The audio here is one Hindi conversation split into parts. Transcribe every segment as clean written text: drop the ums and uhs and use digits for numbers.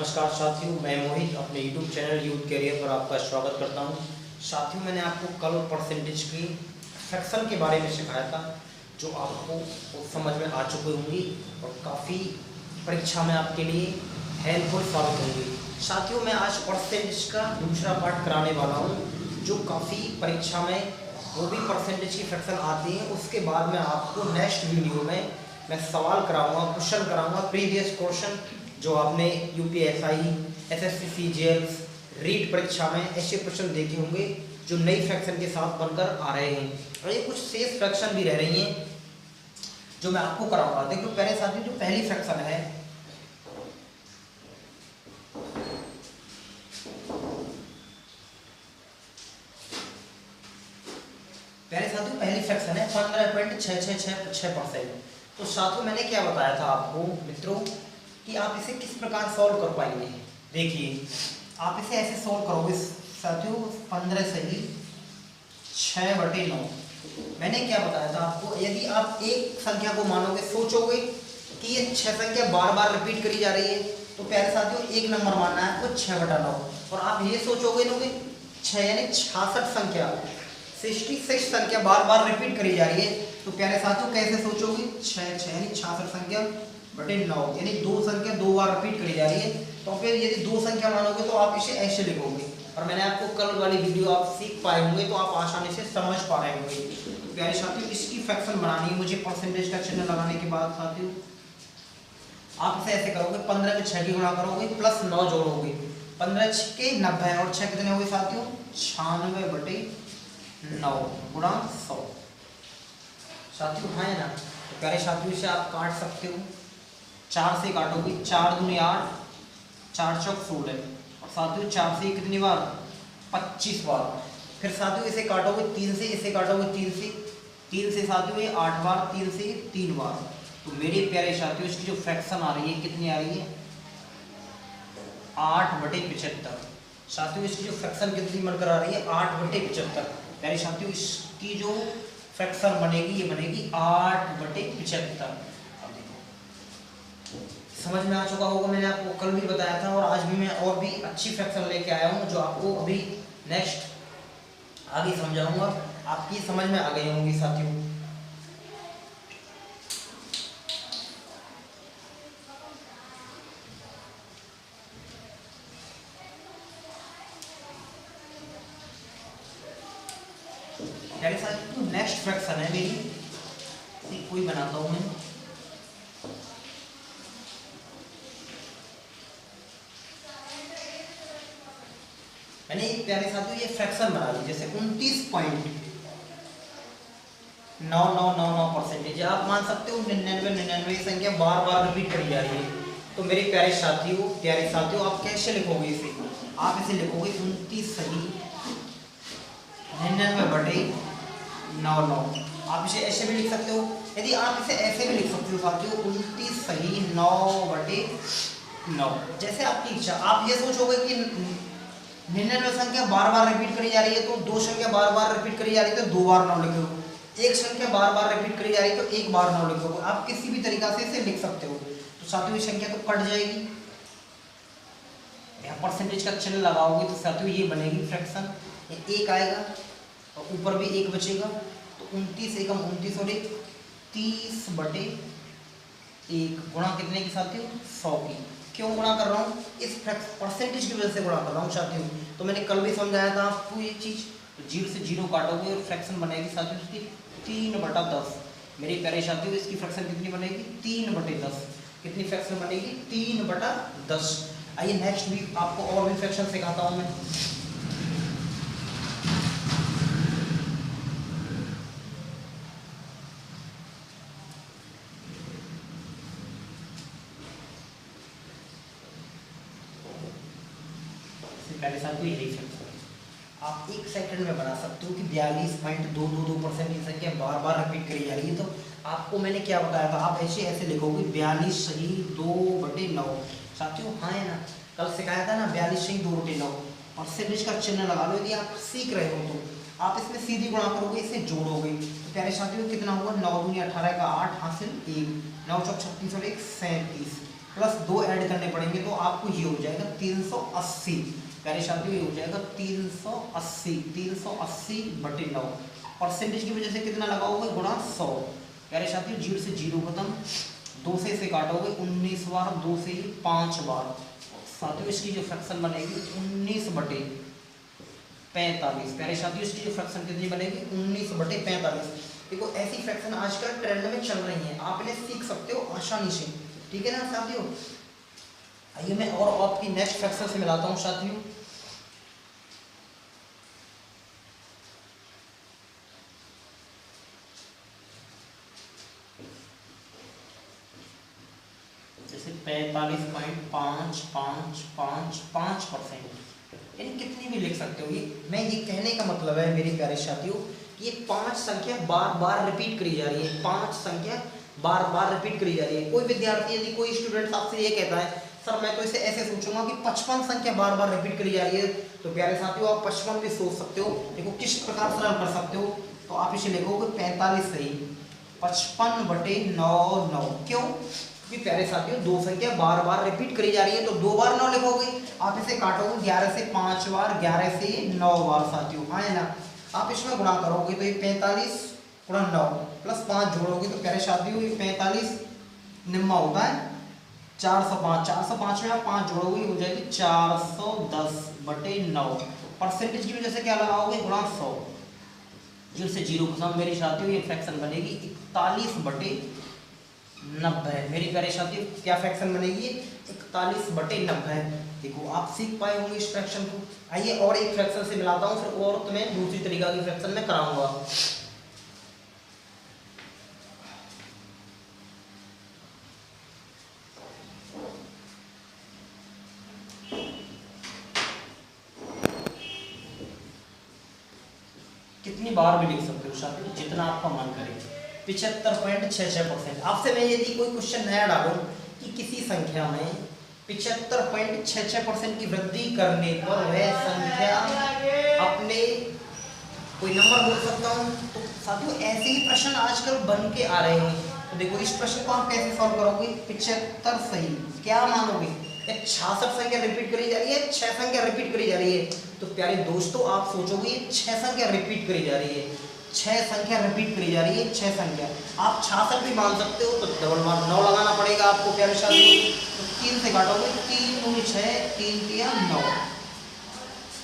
नमस्कार साथियों, मैं मोहित अपने YouTube चैनल यूथ कैरियर पर आपका स्वागत करता हूं। साथियों, मैंने आपको कल परसेंटेज की फ्रैक्शन के बारे में सिखाया था, जो आपको समझ में आ चुकी होंगी और काफ़ी परीक्षा में आपके लिए हेल्पफुल साबित होंगी। साथियों, मैं आज परसेंटेज का दूसरा पार्ट कराने वाला हूं, जो काफ़ी परीक्षा में वो भी परसेंटेज की फ्रैक्शन आती है। उसके बाद मैं आपको नेक्स्ट वीडियो में मैं सवाल कराऊंगा, क्वेश्चन कराऊंगा, प्रीवियस क्वेश्चन जो आपने यूपीएसआई, एसएससी, सीजीएल, रीट परीक्षा में ऐसे क्वेश्चन देखे होंगे जो नई फ्रैक्शन के साथ बनकर आ रहे हैं, और ये कुछ शेष फ्रैक्शन भी रह रही हैं जो मैं आपको कराऊंगा। देखो पहले साथी, जो पहली फ्रैक्शन है, पहली फ्रैक्शन है 15.666%। तो साथियों, मैंने क्या बताया था आपको मित्रों कि आप इसे किस प्रकार सॉल्व कर पाएंगे। देखिए, आप इसे ऐसे सॉल्व करोगे साथियों, 15 सही 6/9। मैंने क्या बताया था आपको, यदि आप एक संख्या को मानोगे, सोचोगे कि ये 6 संख्या बार बार रिपीट करी जा रही है, तो प्यारे साथियों एक नंबर मानना है आपको 6/9। और आप ये सोचोगे ना कि 6 यानी 66 संख्या, 66 संख्या बार बार रिपीट करी जा रही है, तो प्यारे साथियों कैसे सोचोगे, 6 यानी 66 संख्या बटे 9 यानी 2 संख्या 2 बार रिपीट करी जा रही है। तो फिर यदि 2 संख्या मानोगे तो आप इसे ऐसे लिखोगे, और मैंने आपको कल वाली वीडियो आप सीख पाए होंगे, तो आप आसानी से समझ पा रहे होंगे। तो प्यारे साथियों, इसकी फ्रैक्शन बनानी है मुझे परसेंटेज का चिन्ह लगाने के बाद। साथियों आप इसे ऐसे करोगे, 15 में 6 की गुणा करोगे प्लस 9 जोड़ोगे, 15 के 90 और 6 कितने हो गए साथियों, 96/9 गुणा 100। साथियों हाँ है ना। तो प्यारे साथियों, इसे आप काट सकते हो, 4 से काटोगे, 4 दूनी 8, 4 चौक 16, और साथियों 4 से कितनी बार, 25 बार। फिर साथियों इसे काटोगे 3 से, इसे काटोगे 3 से साथियों ये 8 बार, 3 से 3 बार। तो मेरे प्यारे साथियों, इसकी जो फ्रैक्शन आ रही है कितनी आ रही है, 8/75। साथियों इसकी जो फ्रैक्शन कितनी बनकर आ रही है, 8/75। प्यारे साथियों, इसकी जो फ्रैक्शन बनेगी, ये बनेगी 8/75। समझ में आ चुका होगा, मैंने आपको कल भी बताया था, और आज भी मैं और भी अच्छी फ्रैक्शन लेके आया हूँ, जो आपको अभी नेक्स्ट आगे समझाऊंगा, आपकी समझ में आ गई होंगी साथियों। मेरे साथ तो नेक्स्ट फ्रैक्शन है मेरी, कोई बनाता हूँ मैं। मैंने एक प्यारे साथियों ये फ्रैक्शन बना ली, जैसे 29.9999%। आप मान सकते हो 99 संख्या बार बार रिपीट करी जा रही है। तो मेरे प्यारे साथियों आप कैसे लिखोगे इसे, आप इसे लिखोगे 29 सही 99/99। आप इसे ऐसे भी लिख सकते हो, यदि आप इसे ऐसे भी लिख सकते हो साथियों, 29 सही 9/9, जैसे आपकी इच्छा। आप ये सोचोगे कि 99 संख्या बार बार रिपीट करी जा रही है, तो 2 संख्या बार बार रिपीट करी जा रही है तो 2 बार 9 लिखो, एक संख्या बार बार रिपीट करी जा रही है तो 1 बार 9 लिखो। आप किसी भी तरीका से इसे लिख सकते हो। तो साथियों ये संख्या तो कट जाएगी, यहाँ परसेंटेज का चिन्ह लगाओगे तो साथियों ये बनेगी फ्रैक्शन, ये 1 आएगा और ऊपर भी 1 बचेगा, तो 29 एकम 29 और 1 30/1 गुणा कितने की साथियों, 100 की। क्यों गुणा कर रहा हूँ, इस परसेंटेज की वजह से गुणा कर रहा हूँ साथियों। तो मैंने कल भी समझाया था आपको ये चीज़, तो 0 से 0 काटोगे और फ्रैक्शन बनेगी साथियों इसकी 3/10। मेरे प्यारे साथियों, इसकी फ्रैक्शन कितनी बनेगी, 3/10। कितनी फ्रैक्शन बनेगी, 3/10। आइए नेक्स्ट भी आपको और भी फ्रैक्शन सिखाता हूँ मैं। पहले साथियों यही फ्रैक्शन आप 1 सेकंड में बना सकते हो कि 42.222% की संख्या बार बार रिपीट करी जा रही है। तो आपको मैंने क्या बताया था, आप ऐसे लिखोगे 42 सही 2/9। साथियों हाँ है ना, कल सिखाया था ना 42 सही 2/9। परसेंटेज का चिन्ह लगा लो, यदि आप सीख रहे हो तो आप इसमें सीधी गुणा करोगे, इसे जोड़ोगे, तो प्यारे साथियों कितना हुआ, 9 दूनी 18 का 8 हासिल 1, 9 चौक 36 और 1 37। प्लस 2 ऐड करने पड़ेंगे तो आपको ये हो जाएगा 380। प्यारे साथियों ये हो जाएगा 380 बटे 9। परसेंटेज की वजह से कितना लगाओगे, गुणा 100। प्यारे साथियों 0 से 0 खत्म, 2 से इसे काटोगे 19 बार, 2 से 5 बार। साथियों इसकी जो फ्रैक्शन बनेगी 19 बटे 45। प्यारे साथियों इसकी जो फ्रैक्शन कितनी बनेगी, 19 बटे 45। देखो ऐसी फ्रैक्शन आजकल ट्रेंड में चल रही है, आप इन्हें सीख सकते हो आसानी से, ठीक है ना साथियों। आइए मैं और आपकी नेक्स्ट फ्रैक्शन से मिलाता हूँ साथियों। जैसे 45.5555%, यानी कितनी भी लिख सकते हो। ये मैं ये कहने का मतलब है मेरे प्यारे साथियों, ये 5 संख्या बार बार रिपीट करी जा रही है, 5 संख्या बार बार रिपीट करी जा रही है। कोई विद्यार्थी यदि कोई स्टूडेंट आपसे ये कहता है सर मैं तो इसे ऐसे सोचूंगा कि 55 संख्या बार बार रिपीट करी जा रही है, तो प्यारे साथियों आप 55 भी सोच सकते हो। देखो किस प्रकार सरल कर सकते हो, तो आप इसे लिखोगे 45 सही 55 बटे 9। क्यों, क्योंकि प्यारे साथियों 2 संख्या बार बार रिपीट करी जा रही है, तो 2 बार 9 लिखोगे, आप इसे काटोगे 11 से 5 बार, 11 से 9 बार साथियों, हाँ है ना। आप इसमें गुणा करोगे तो ये 45 गुणा 9 प्लस 5 जोड़ोगे तो प्यारे साथियों ये 45 निम्मा होता है 405। 405 में आप 5 जोड़ोगे हो जाएगी 410 बटे 9। परसेंटेज की वजह से क्या लगाओगे, गुणा 100। 0 से 0 को सम मेरी साथियों ये फ्रैक्शन बनेगी 41 बटे 90। मेरी प्यारे साथियों क्या फ्रैक्शन बनेगी, 41 बटे 90। देखो आप सीख पाए होंगे इस फ्रैक्शन को। आइए और एक फ्रैक्शन से मिलाता हूँ, फिर और तुम्हें दूसरी तरीका की फ्रैक्शन में कराऊंगा। कितनी बार भी लिख सकते हो साथियों, जितना आपका मन करे। 75.66%। आपसे मैं यदि कोई क्वेश्चन नया डालूं कि किसी संख्या में 75.66% की वृद्धि करने पर वह संख्या अपने कोई नंबर बोल सकता हूं, तो साथियों ऐसे ही प्रश्न आजकल बन के आ रहे हैं। तो देखो इस प्रश्न को आप कैसे सॉल्व करोगे, 75 सही क्या मानोगे, 66 संख्या रिपीट करी जा रही है, 6 संख्या रिपीट करी जा रही है। तो प्यारे दोस्तों आप सोचोगे ये 6 संख्या रिपीट करी जा रही है, 6 संख्या रिपीट करी जा रही है, 6 संख्या। आप 66 भी मान सकते हो, तो डबल मार 9 लगाना पड़ेगा आपको प्यारे साथियों। तो 3 से काटोगे 3 दूनी 6, 3 तिया 9।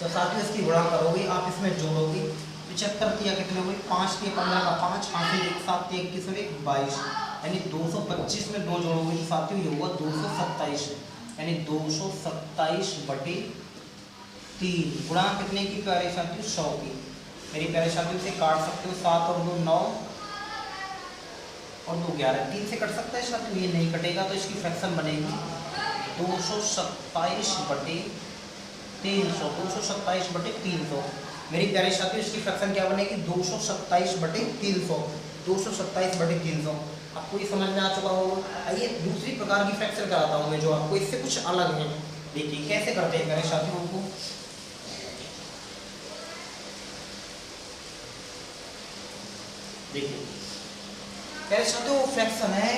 तो साथियों इसकी गुणा करोगे, आप इसमें जोड़ोगे 75 तिया कितने हुए, 5 तिया 15 का 5, 5 1 7 तिया 21 और 1 22, यानी 225 में 2 जोड़ोगे तो साथियों ये होगा 227, यानी 227 बटे 3 गुणा कितने की प्यारे साथियों, 100 की। मेरी प्यारे साथियों से काट सकते हो, 7 और 2 9 और 2 11, 3 से कट सकता है साथियों, ये नहीं कटेगा, तो इसकी फ्रैक्शन बनेगी 227 बटे 300, 227 बटे 300। मेरी प्यारे साथियों इसकी फ्रैक्शन क्या बनेगी, 227 बटे 300, 227 बटे 300। आपको ये समझ में आ चुका होगा। आइए दूसरी प्रकार की फ्रैक्शन कराता हूँ मैं, जो आपको इससे कुछ अलग है। देखिए कैसे करते हैं मेरे साथियों को। देखिए मेरे साथियों फ्रैक्शन है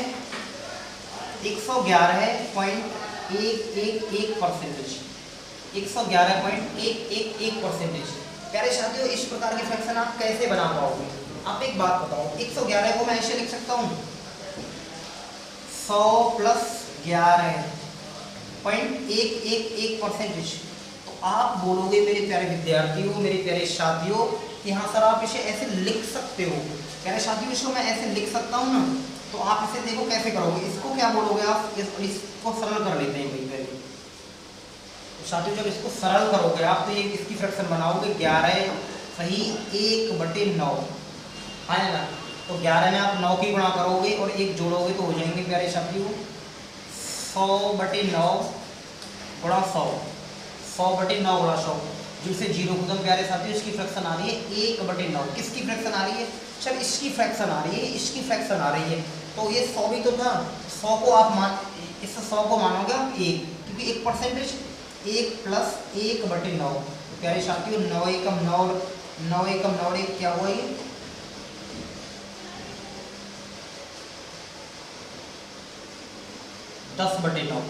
111.111%, 111.111%। प्यारे साथियों इस प्रकार की फ्रैक्शन आप कैसे बना पाओगे, आप एक बात बताओ। 111 को मैं ऐसे लिख सकता हूँ 100 प्लस 11.111%। तो आप बोलोगे मेरे प्यारे विद्यार्थियों, मेरे प्यारे साथियों कि हाँ सर आप इसे ऐसे लिख सकते हो। प्यारे साथियों इसको मैं ऐसे लिख सकता हूँ ना, तो आप इसे देखो कैसे करोगे, इसको क्या बोलोगे आप, इसको सरल कर लेते हैं भाई पहले। तो साथियों जब इसको सरल करोगे आप, तो ये इसकी फ्रैक्शन बनाओगे 11 सही 1/9, है ना। तो 11 में आप 9 की गुणा करोगे और 1 जोड़ोगे तो हो जाएंगे प्यारे साथियों 100/9 गुणा 100, 100/9 गुणा 100, जिससे 0 खत्म प्यारे साथियों। इसकी फ्रैक्शन आ रही है 1/9। किसकी फ्रैक्शन आ रही है, चल इसकी फ्रैक्शन आ रही है, इसकी फ्रैक्शन आ रही है। तो ये 100 भी तो था, 100 को आप मान, इस 100 को मानोगे आप 1, क्योंकि 1% 1 प्लस 1/9। तो प्यारे साथियों 9 एकम 9, 9 एकम 9 1 क्या हुआ ये, 10/9।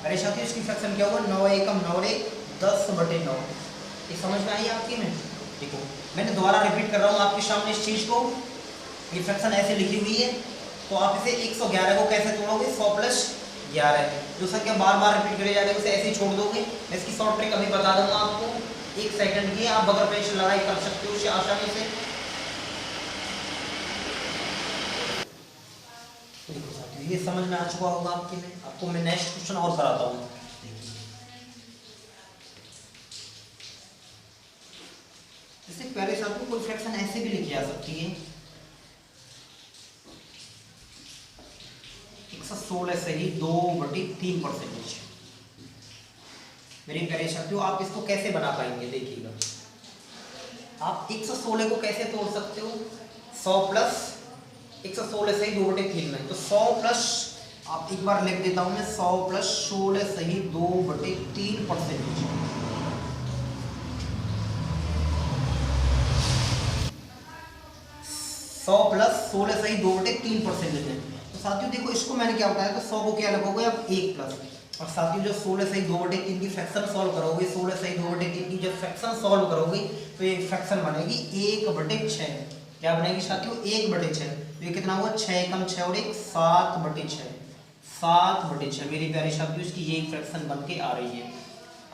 अरे साथियों इसकी फ्रैक्शन क्या होगा, 9 एकम 9 रे 10/9। ये समझ में आई आपकी में? देखो मैंने दोबारा रिपीट कर रहा हूँ आपके सामने इस चीज को। ये फ्रैक्शन ऐसे लिखी हुई है, तो आप इसे 111 को कैसे तोड़ोगे, 100 + 11। जो संख्या बार बार रिपीट करे जा रहे हैं उसे ऐसे ही छोड़ दोगे। मैं इसकी शॉर्ट ट्रिक अभी बता दूंगा आपको, 1 सेकंड की, आप बगल पेंच लड़ाई कर सकते हो उसे आसानी से। देखो साथियों ये समझ में आ चुका होगा आपके में। आपको मैं नेक्स्ट क्वेश्चन और कराता हूँ। इससे पहले साथियों कोई फ्रैक्शन ऐसे भी लिखी जा सकती है, 116 सही 2/3%। मेरे प्यारे साथियों आप इसको कैसे बना पाएंगे, देखिएगा आप 116 को कैसे तोड़ सकते हो, 100 + 116 सही 2/3 में, तो 100 प्लस, आप एक बार लिख देता हूं मैं, 100 + 16 सही 2/3%। 100 + 16 सही 2/3% है। तो साथियों देखो इसको मैंने क्या बताया, तो 100 को क्या लगोगे आप 1 प्लस, और साथियों जो 16 सही 2/3 की फ्रैक्शन सॉल्व करोगे, 16 सही 2/3 की जब फ्रैक्शन सॉल्व करोगे तो ये फ्रैक्शन बनेगी 1/6। क्या बनेगी साथियों, 1/6। तो ये कितना हुआ, 6 एकम 6 और 1 7/6, 7/6। मेरी प्यारी साथियों इसकी ये फ्रैक्शन बन के आ रही है।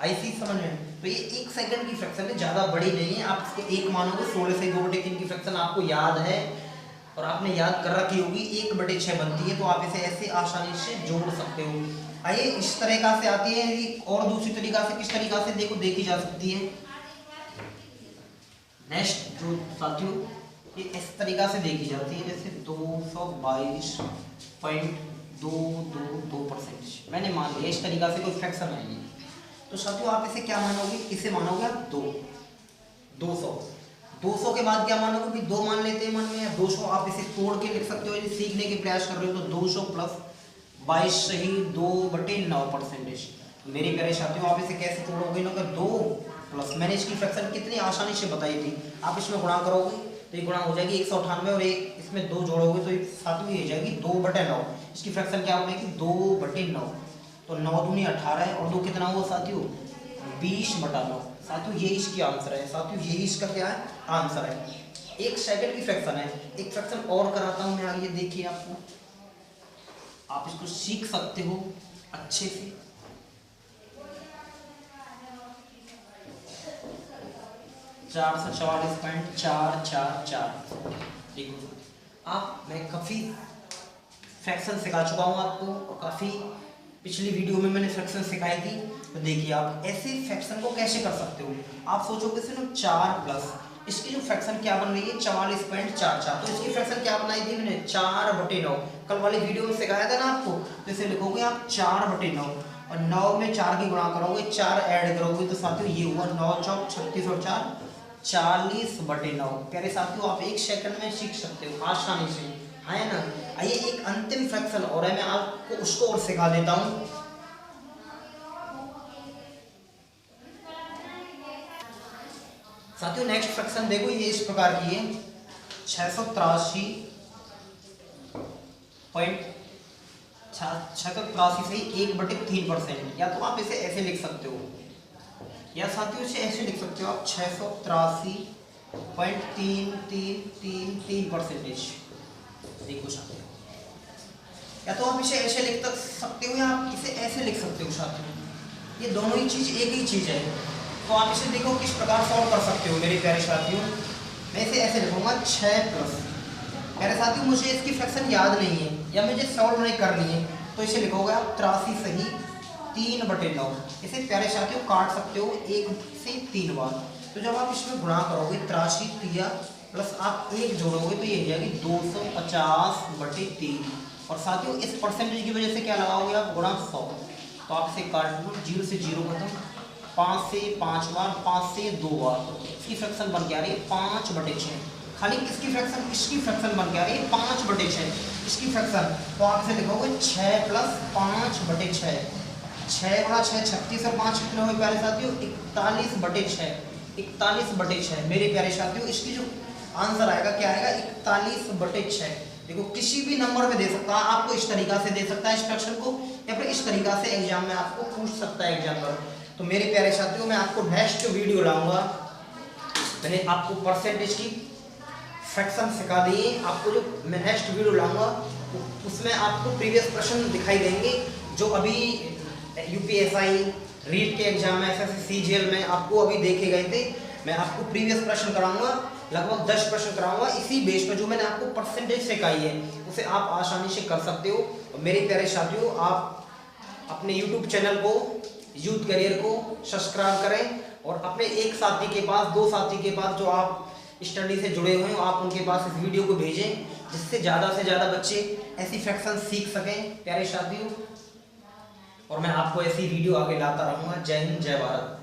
ऐसी समझ में? तो ये 1 सेकंड की फ्रैक्शन है, ज्यादा बड़ी नहीं है। आप इसको 1 मानोगे, 16 सही 2/3 की फ्रैक्शन आपको याद है और आपने याद कर रखी होगी, 1/6 बनती है। तो आप इसे ऐसे आसानी से जोड़ सकते हो। आइए इस तरीका से आती है, और दूसरी तरीका से किस तरीका से देखो देखी जा सकती है। नेक्स्ट जो साथियों ये इस तरीका से देखी जाती है, जैसे 222.222%। मैंने मान लिया इस तरीका से कोई फ्रैक्शन आएगी, तो साथियों आप इसे क्या मानोगे, इसे मानोगे आप 200 के बाद क्या मानोगे भी, 2 मान लेते हैं मन में, या 200 आप इसे तोड़ के लिख सकते हो। यदि सीखने के प्रयास कर रहे हो तो 200 + 22 सही 2/9%। मेरे प्यारे साथियों आप इसे कैसे तोड़ोगे ना, 2 प्लस, मैंने इसकी फ्रैक्शन कितनी आसानी से बताई थी, आप इसमें गुणा करोगे तो ये गुणा हो जाएगी 198, और एक इसमें 2 जोड़ोगे तो साथियों ये हो जाएगी 2/9। इसकी फ्रैक्शन क्या बनेगी, 2/9। तो 9 दूनी 18 और 2 कितना हुआ साथियों, 20/9। साथियों ये इसकी आंसर है। साथियों ये इसका क्या है, आंसर है। 1 सेकंड की फ्रैक्शन है। एक फ्रैक्शन और कराता हूं मैं, आइए देखिए आपको, आप इसको सीख सकते हो अच्छे से। चार 444.444। देखो आप, मैं काफ़ी फ्रैक्शन सिखा चुका हूँ आपको, और काफ़ी पिछली वीडियो में मैंने फ्रैक्शन सिखाई थी। तो देखिए आप ऐसे फ्रैक्शन को कैसे कर सकते हो। आप सोचोगे सिर्फ 4 प्लस, इसकी जो फ्रैक्शन क्या बन रही है 44.44, तो इसकी फ्रैक्शन क्या बनाई थी मैंने, 4/9। कल वाली वीडियो में सिखाया था ना आपको। तो इसे लिखोगे आप 4/9, और 9 में 4 की गुणा करोगे, 4 ऐड करोगे, तो साथियों ये हुआ 9 चौक 36 और 4 40/9। प्यारे साथियों आप 1 सेकंड में सीख सकते हो आसानी से, है ना। आइए एक अंतिम फ्रैक्शन और है, मैं आपको उसको और सिखा देता हूं। साथियों नेक्स्ट फ्रैक्शन देखो, ये इस प्रकार की है, 683 से 1/3%। या तो आप इसे ऐसे लिख सकते हो, या साथियों इसे ऐसे लिख सकते हो आप, 683.3333%। देखो साथियों, या तो आप इसे ऐसे लिख सकते हो, या आप इसे ऐसे लिख सकते हो साथियों। ये दोनों ही चीज एक ही चीज है। तो आप इसे देखो किस प्रकार सॉल्व कर सकते हो मेरे प्यारे साथियों। मैं इसे ऐसे लिखूंगा 6 प्लस, प्यारे साथियों मुझे इसकी फ्रैक्शन याद नहीं है या मुझे सॉल्व नहीं करनी है, तो इसे लिखोगे आप 83 सही 3/9। इसे प्यारे साथियों काट सकते हो 1 से 3 बार। तो जब आप इसमें गुणा करोगे 83 किया प्लस आप 1 जोड़ोगे तो ये हो जाएगी 250/3। और साथियों इस परसेंटेज की वजह से क्या लगाओगे आप, गुणा 100। तो आप इसे काट लो, 0 से 0 खत्म, 5 से 5 बार, 5 से 2 बार। इसकी फ्रैक्शन बन के आ रही है 5/6। खाली किसकी फ्रैक्शन, इसकी फ्रैक्शन बन के आ रही है 5/6 इसकी फ्रैक्शन। तो आप इसे लिखोगे 6 + 5/6। 6 × 6 36 और 5 कितने हुए प्यारे साथियों, 41/6। 41/6 मेरे प्यारे साथियों, इसकी जो आंसर आएगा क्या आएगा, 41/6। देखो किसी भी नंबर पे दे सकता है, आपको इस तरीका से दे सकता है इस फ्रैक्शन को, या फिर इस तरीका से एग्जाम में आपको पूछ सकता है एग्जाम्पल। तो मेरे प्यारे साथियों, मैं आपको नेक्स्ट वीडियो लाऊंगा, मैंने आपको परसेंटेज की फ्रैक्शन सिखा दिए, आपको जो मैं नेक्स्ट वीडियो लाऊंगा उसमें आपको प्रीवियस प्रश्न दिखाई देंगे जो अभी यूपीएसआई रीट के एग्जाम में, एसएससी सीजीएल में आपको अभी देखे गए थे। मैं आपको प्रीवियस प्रश्न कराऊंगा, लगभग 10 प्रश्न कराऊंगा, इसी बेस पर जो मैंने आपको परसेंटेज सिखाई है उसे आप आसानी से कर सकते हो। और मेरे प्यारे साथियों, आप अपने यूट्यूब चैनल को, यूथ करियर को सब्सक्राइब करें और अपने एक साथी के पास, 2 साथी के पास जो आप स्टडी से जुड़े हुए हैं, आप उनके पास इस वीडियो को भेजें, जिससे ज़्यादा से ज़्यादा बच्चे ऐसी फ्रैक्शन सीख सकें प्यारे साथियों। और मैं आपको ऐसी वीडियो आगे लाता रहूँगा। जय हिंद, जय भारत।